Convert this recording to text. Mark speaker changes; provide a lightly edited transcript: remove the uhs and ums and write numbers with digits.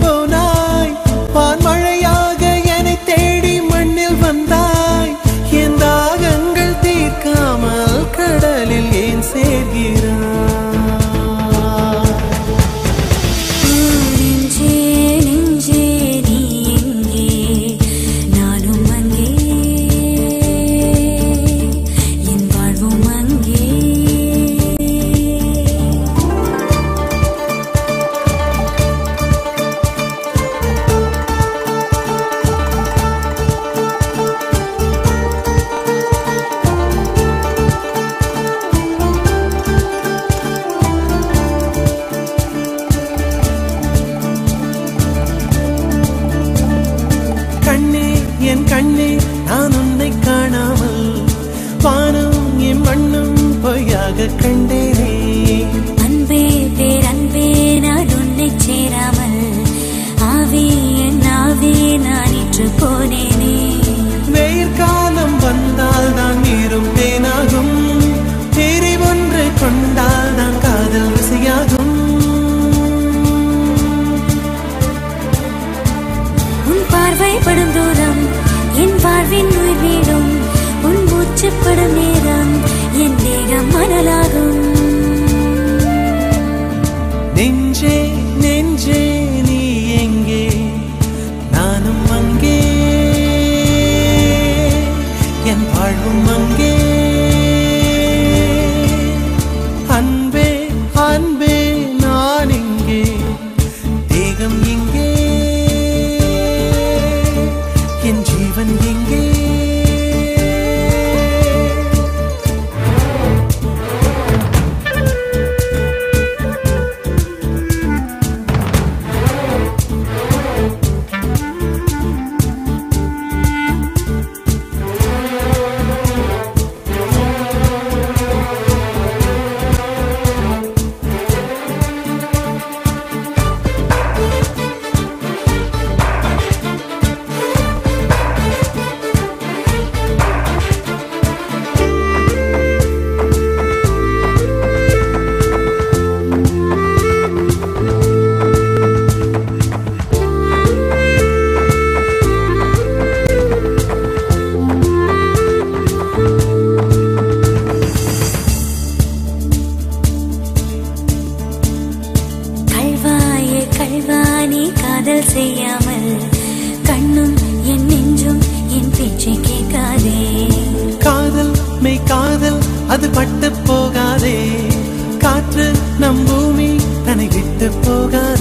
Speaker 1: போனாய் வான்மழையாக என்னை தேடி மண்ணில் வந்தாய் என் தாகங்கள் தீர்க்காமல் கடலில் ஏன் சேர்கிறாய்
Speaker 2: நெஞ்சே நெஞ்சே நீ எங்கே நானும் அங்கே என் வாழ்வும் அங்கே
Speaker 1: என் கண்ணே நான் உன்னை காணாமல் வானம் என் மண்ணும் பொய்யாக கண்டேனே
Speaker 2: அன்பே பேரன்பே நான் உன்னை சேராமல் ஆவி என் ஆவி நான் இன்று போனேனே
Speaker 1: வெயில் காலம் வந்தால் தான் நீரும் தேனாகும் தேரி ஒன்று கொண்டால் தான் காதல் ருசியாகும்
Speaker 2: உன் பார்வை படும் தூரம் என் வாழ்வின் உயிர் வீடும் உன் மூச்சுப்படும் நேரம் என் தேகம் மணலாகும்
Speaker 1: நெஞ்சே நெஞ்சே நீ எங்கே நானும் அங்கே என் வாழ்வும் அங்கே அன்பே அன்பே நான் இங்கே தேகம் இங்கே என் ஜீவன் எங்கே
Speaker 2: கல்வானி காதல் செய்யாமல் கண்ணும் என் நெஞ்சும் என் பேச்சை கேட்காதே
Speaker 1: காதல் மெய் காதல் அது பட்டு போகாதே காற்று நம் பூமி தன்னை விட்டு போகாதே